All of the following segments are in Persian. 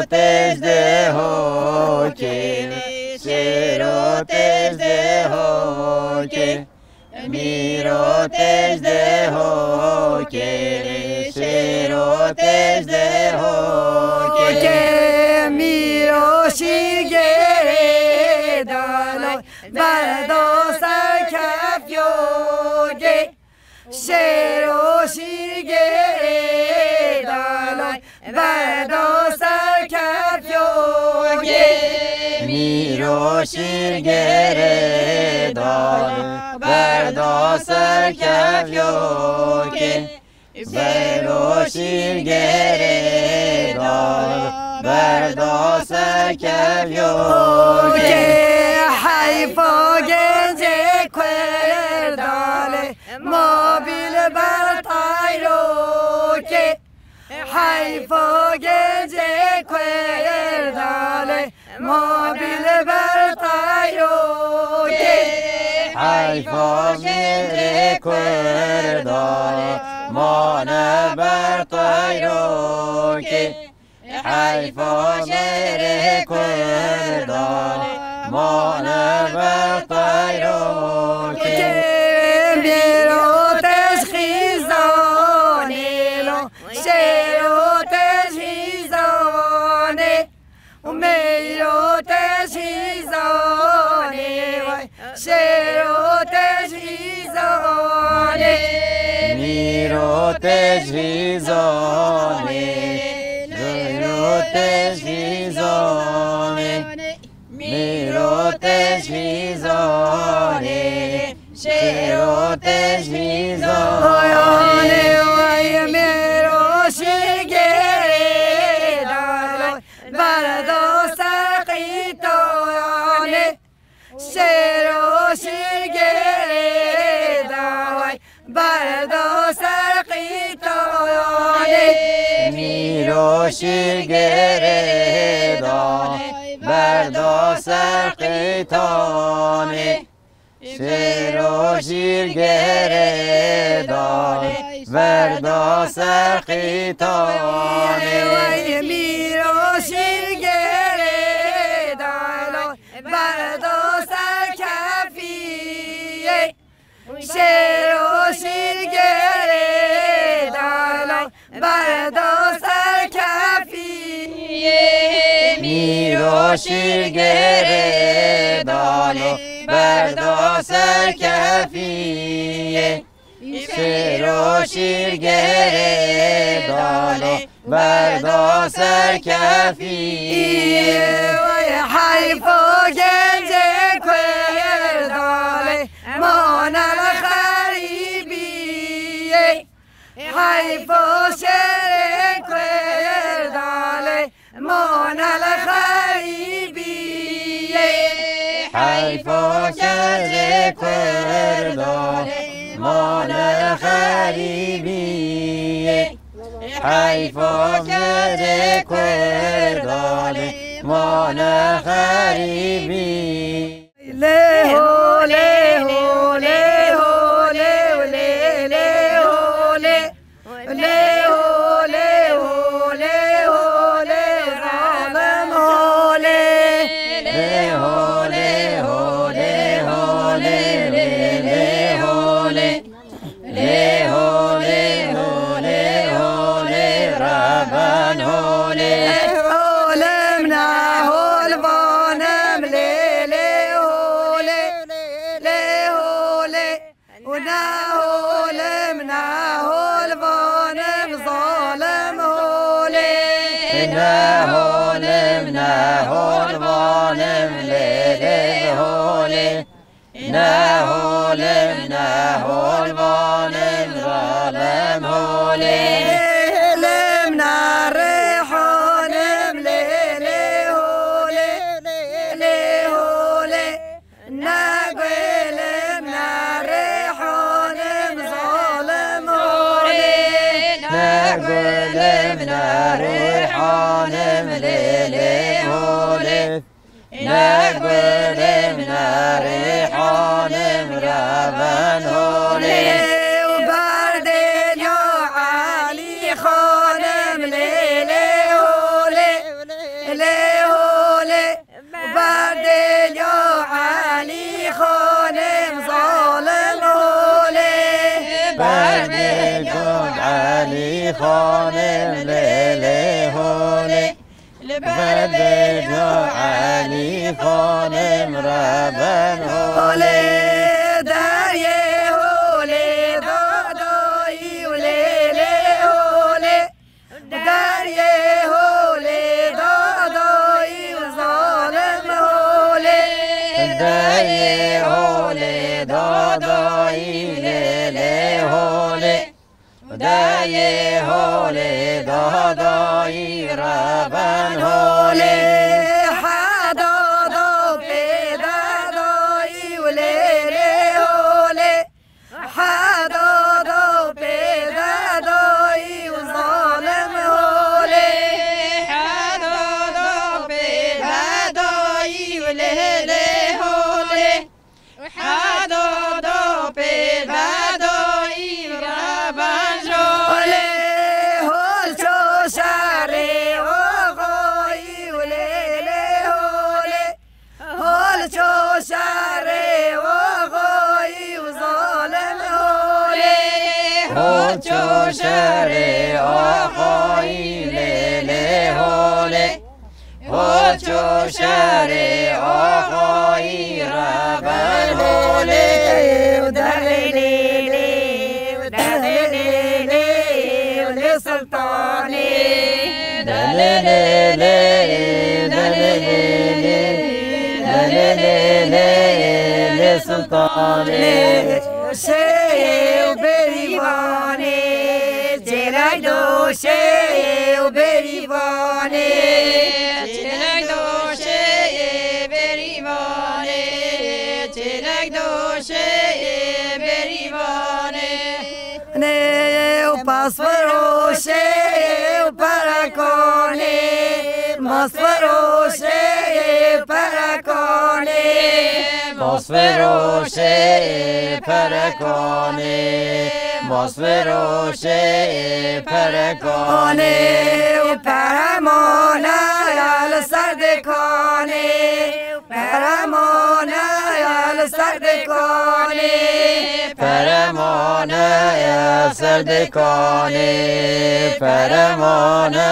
Şerotes de hoke, şerotes de hoke, mirotes de hoke, şerotes de hoke, miro şirgere dalay, bardosa kafyoge, şero şirgere dalay, bardosa kafyoge, miro şirgere dalay, bardosa kafyoge, zero şirgere dalay, bardosa kafyoge. Hayfo gence kwerdale, mobil bartayroke. Hayfo gence kwerdale, mobil bartayroke. Hayfo gence kwerdale, mona bartayroke. Hayfo gence kwerdale, mona bartayroke. Mirotes khizane lo, sherotes khizane, mirotes khizane, sherotes khizane, mirotes khizane, mirotes khizane, mirotes khizane, sherotes khizane. miro shigere dalay, bardosa qitoyane, shero shigere dalay, bardosa qitoyane, miro shigere dalay, bardosa qitoyane, shero shigere dalay, bardosa qitoyane. miro shigere dalay, bardosa kafiye, shero shigere dalay, bardosa kafiye, miro shigere dalay, bardosa kafiye, shero shigere dalay, bardosa kafiye. hayfo gence kwerdale, mona la kharibiye, hayfo shere kwerdale, mona la kharibiye, hayfo shere kwerdale, mona kharibiye, hayfo shere kwerdale, mona kharibiye. leho leho leho leho leho leho leho leho leho zalim hole, leho leho leho leho leho leho leho le raban hole. lemna hol vanem le hole le hole, una lemna hol vanem zalim hole, نهولم نهول ظالم ليله هولي نهولم نهول ظالم ظالم هولي lemna rehonem le hole le hole, nagwelem na rehonem zalim hole, نقولم ناريحانم ليله هولي نقولم ناريحانم رابن هولي وبردين يا علي خانم ليله هولي خانم لیلی هولی بدر علی خانم ربن هولی دریه هولی دادایی و لیلی هولی دریه هولی دادایی و ظالم هولی دریه هولی دادایی لیلی هولی دریه هولی دادایی ربن هولی حدادا بدادایی و لیلی هولی حدادا بدادایی و ظالم هولی حدادا بدادایی و لیلی هولی حدادا بدادایی ربن هولی هول چو شهری آقایی و لیلی هولی هول چو شهری آقایی و ظالم هولی هول چو شهر آقایی لیلی هولی هول چو شهر آقایی ربن هولی و در لیلی و در لیلی و لسلطانی دلیلی دلیلی دلیلی سلطانی شیء و بریوانی جلای دو شیء و بریوانی چلک دوشه بریوانه چلک دوشه بریوانه نه و پس فروشه و پرکانی ماس فروشه پرکانی مصفروش پرکانه مصفروش پرکانه و پرمانه یال سردکانی پرمانه یال سردکانی پرمانه سردکانه پرمانه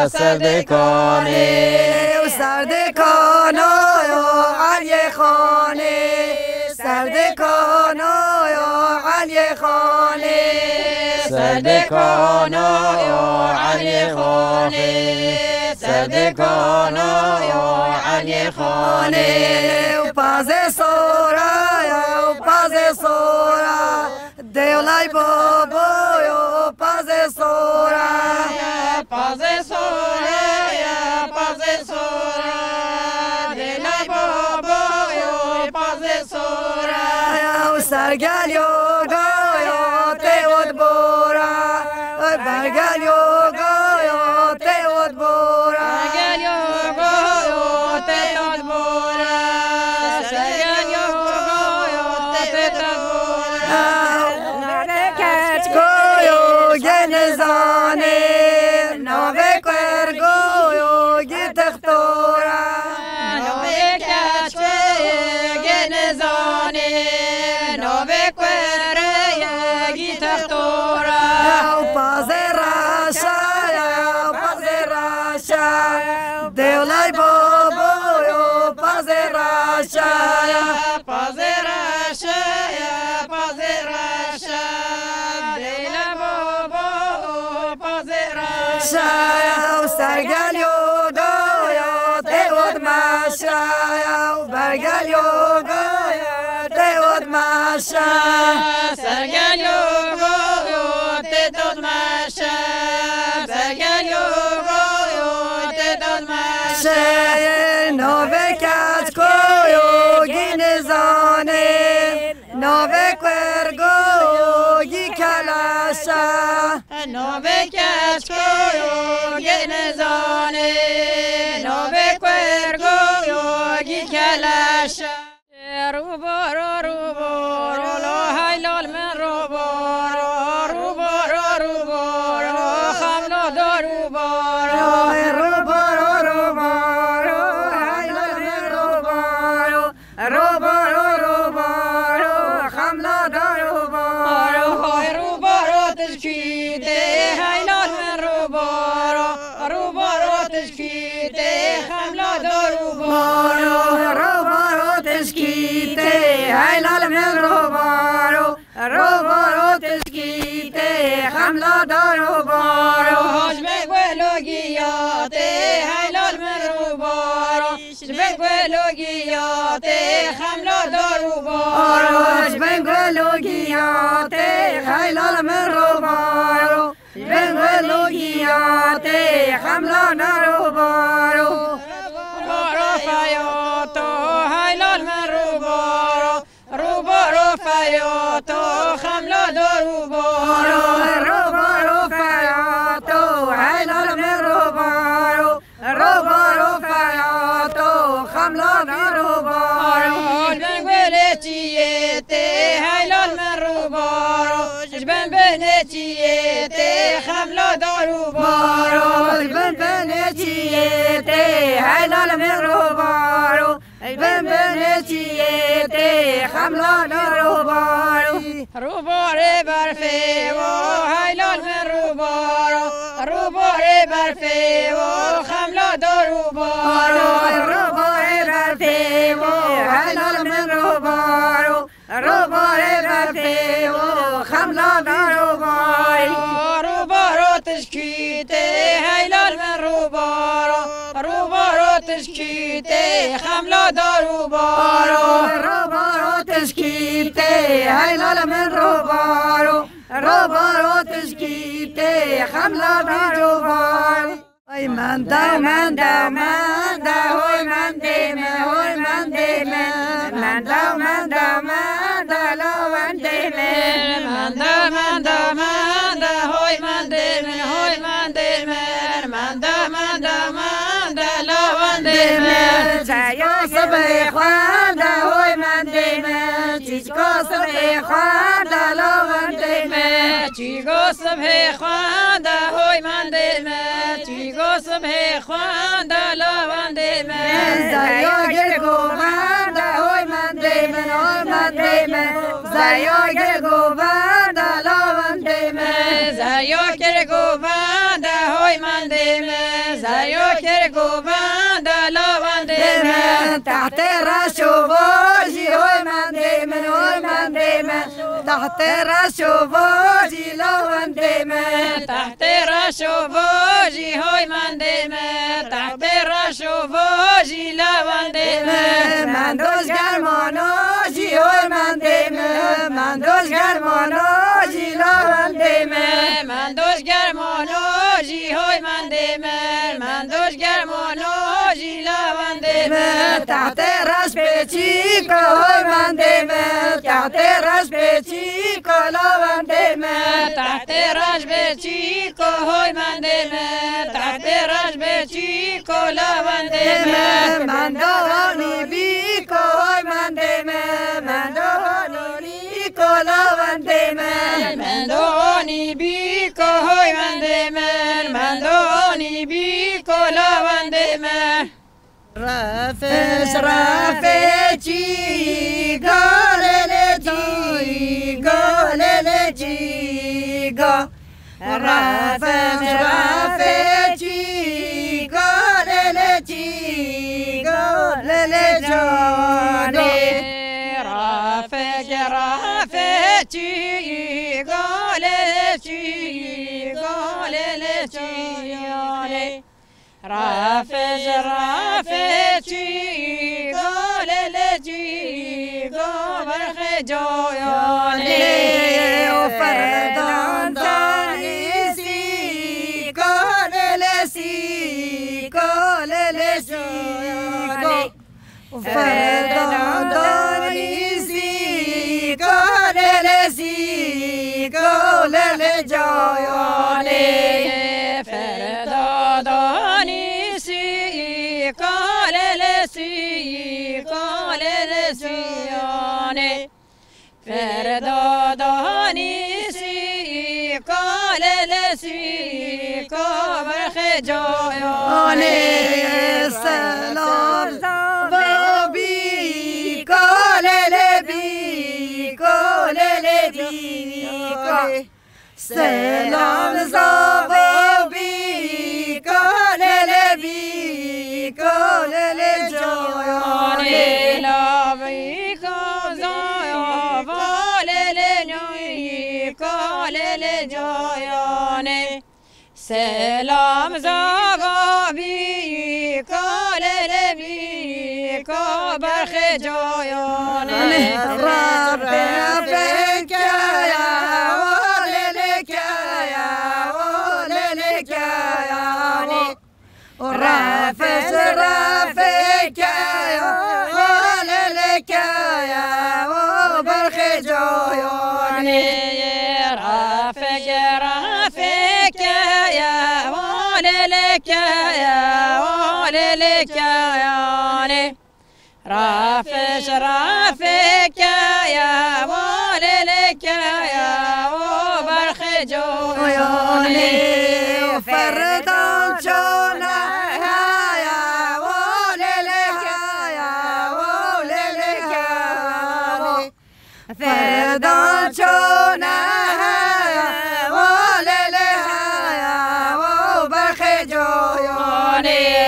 سردکانه و سردکانا یا علی خانه سردکانا یا علی خانه سردکانا یا علی خانه سردکانا یا علی خانه و پاز سورا یا پاز سورا دیولای بابا یا پاز سورا پاز سورا یا پاز سورا دلای بابا یا پاز سورا و سرگل یوگا یا تیود بورا برگل یوگا یا تیود بورا سرگل یوگا یا تیود بورا سرگل یوگا یا تیود بورا کچ گویو گنزانه نوه کر گویو گی تختورا نوه کچه گنزانه نوه کره گی تختورا پاز راشا یا پاز راشا دیولای بابا یا پاز راشا پاز راشا یا پاز راشا دیلا بابا پاز راشا و سرگل یوگا یا تیود ماشا و برگل یوگا یا تیود ماشا سرگل یوگا یا تیود ماشا سرگل یوگا یا تیود ماشا نوه کچ کویو گینزانه نوه کرگویی کلاشا نوه کچکو گنزانه نوه کرگویی کلاشا روبارو روبارو لا هیلال من روبارو روبارو روبارو خملا دارو بارو روبارو روبارو روبارو روبارو روبارو خملا دارو بارو روبارو تشکیده هیلال تشکیته خملا دارو بارو روبارو تشکیته هیلال من روبارو روبارو تشکیته خملا دارو بارو حجم گلوگیات هیلال من روبارو حجم گلوگیات خملا دارو بارو حجم گلوگیات هیلال من روبارو حجم گلوگیات خملا دارو بارو روبارو فیاتو هیلال من روبارو روبارو فیاتو خملا دارو بارو روبارو فیاتو هیلال من روبارو روبارو فیاتو خملا دارو بارو حجم گلچیته هیلال من روبارو حجم بنچیته خملا دارو بارو حجم بنچیته هیلال من روبارو حجم بنچیته خملا دارو بارو روباره برفه و هیلال من روبارو روباره برفه و خملا دارو بارو روباره برفه و هیلال من روبارو روباره برفه و خملا دارو بارو روبارو تشکیته هیلال من روبارو روبارو تشکیته خملا دارو بارو روبارو تشکیته هیلال من روبارو روبارو تشکیته خملا دارو بارو ای من دا من دا من دا هوی من دی من هوی من دی من دا من دا من دا لا من دی من دا من دا من دا هوی من دی من هوی من دی من دا من دا من دا لا من دی من زیا سبه خوان دا هوی من دی من چیچکا سبه خوان دا لا من دی من چیگو صبح خوانده هوی من دی من چیگو صبح خوانده لاونده من زیا گرگو من دا هوی من دی من هوی من دی من زیا گرگو من دا لا من دی من زیا کرگو بنده هوی من دی من زیا کرگو بنده لاونده من تحت رشو باجی هوی من دی من هوی من دی من تحت رشو باجی لا من دی من تحت رشو باجی هوی من دی من تحت رشو باجی لاونده من من دوز گرماناجی هوی من دی من من دوز گرماناجی لا من دی من من دوش گرمانوژی های من دی من دوش گرمانوژی لاونده من تحت رش پیچی که های من دی من تحت رش پیچی که لا من دی من تحت رش بچی کو های من دی من تحت رش بچی کو لاونده من من دوانی بی که های من دی من من دوانی که لا من دی من دوانی بی کو های من دی من دوانی بی کو لاونده من رفش رفچی گالل چی گالل چی گا رفش رفچی گالل چی گالل جانی رافج چی گاله چی گاله چی رافج چی گاله چی گابرخ جایانه و فردان دانیسی گالل سی گالل سی فردان دانیسی گالل سی گالل جایانه فردادانی سی کالل سی کالل سیانه فردادانی سی کالل سی کابرخ جایانه سلام بابی کالل بی کالل بی سلام زابی کالل بی Selam zavabi kalele bi kabarhe joyone Rabbe fekaya olele kaya olele kaya Rafes kaya olele kaya barhe joyone رافش رافك يا وللك يا وبرخ جويوني وفردان شونا يا وللك يا وللك فردان شونا يا وللك يا وبرخ جويوني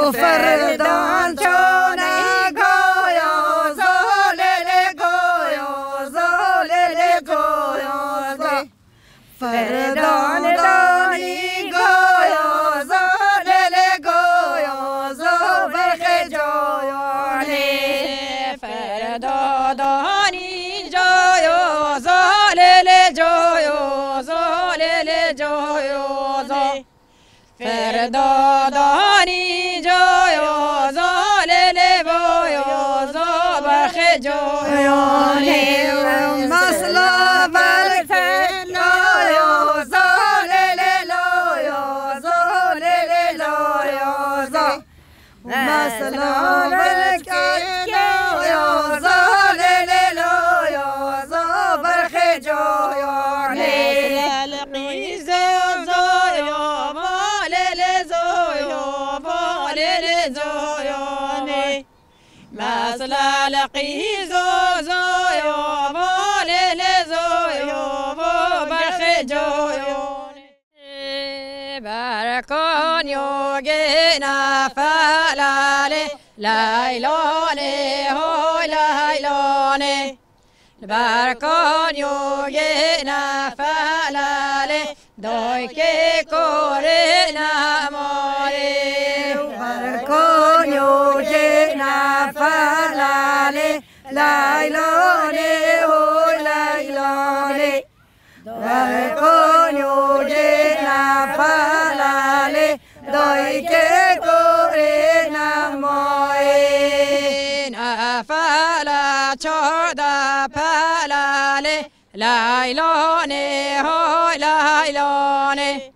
وفردان شونا goyo zolele goyo zolele goyo فردان دانی goyo zolele goyo زوبرخ جویانی فردادانی جویو زولele جویو زولele جویو فردادانی جویو زولele بویو زوبرخ جویانی مسلا برکن لویو زولele لویو زولele لویو مسلا برکن لویو زولele لویو زوبرخ جویانی مسلا لقي زوزو بولele زويو برخ جويوني بركون يوجينا فلالي لايلوني هو لايلوني بركون يوجينا فلالي دويكي كورينا موري بركون يوجينا فلالي لايلوني هو لايلوني بركون يوجينا فلالي دويكي كورينا موين فلا تشودا فلالي لايلوني هو لايلوني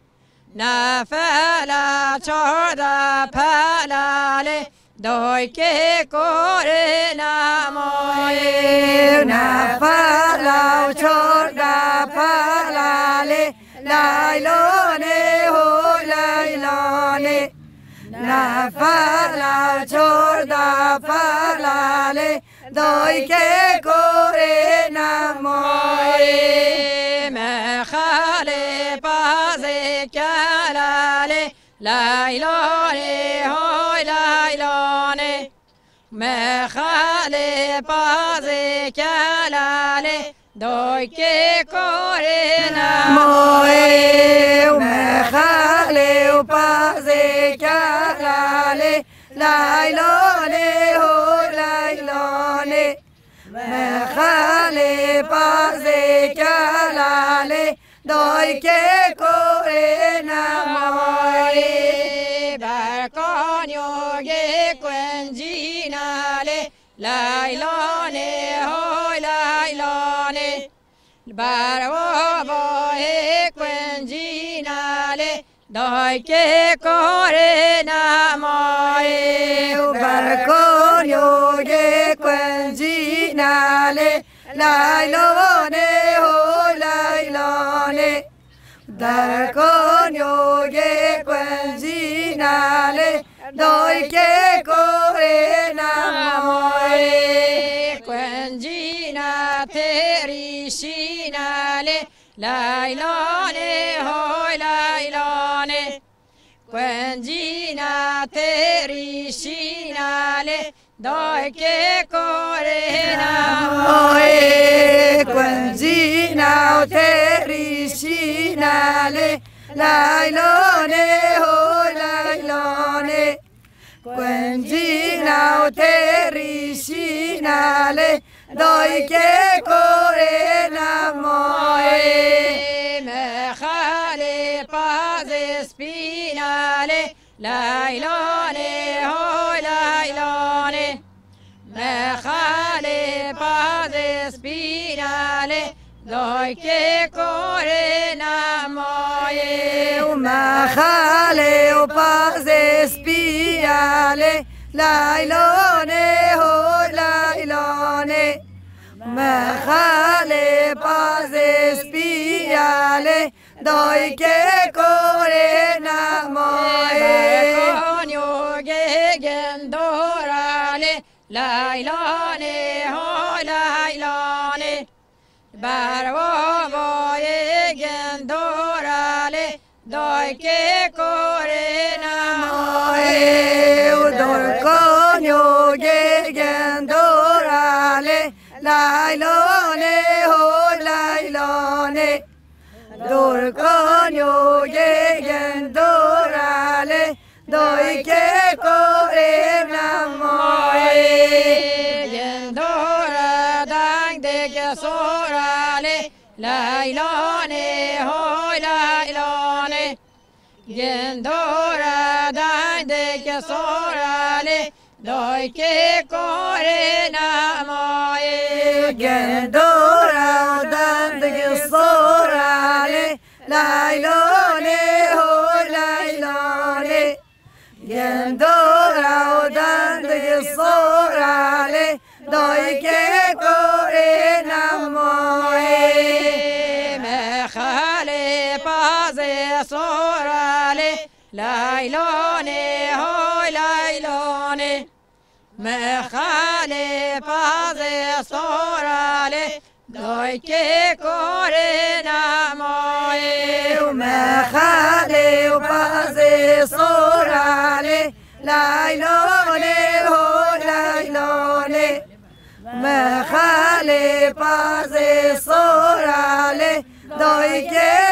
نفلا تشودا فلالي دويكي كورينا موين نفلا تشودا فلالي لايلوني هو لايلوني نفلا تشودا فلالي دويكي كورينا موين مخالي بازي كالالي لايلوني هو لايلوني مخالي بازي كالالي دويكي كورينا موين مخالي بازي كالالي لايلوني هو لايلوني مخالي بازي كالالي دويكي كورينا موين بركون يوجي كونجينا lailane hoj lailane barwa e quenginale doi che core namoe barconio che quenginale lailane hoj lailane barconio che quenginale doi che core namoe quengina teriscinale lailane hoj lailane quengina teriscinale doi che core namoe quengina teriscinale lailane hoj lailane quengina teriscinale doi che core namoe me khale paze spinale lailane hoj lailane me khale paze spinale doi che core namoe ma khale o paze spinale lailane hoj lailane ma khale paze spinale doi che core namoe coniughe gendorale lailane hoj lailane barwa e gendorale doi che core namoe udor coniughe gendorale lailane hoj lailane dor coniughe gendorale doi che core namoe gendora dang de che sorale lailane hoj lailane gendora dang de che sorale doi che core namoe gendora dang de che sorale lailane hoj lailane gendora dang de che sorale doi che core namoe me khale paze sorale lailane hoj lailane me khale paze sorale doi che core namoe me khale paze sorale lailane hoj lailane me khale paze sorale doi che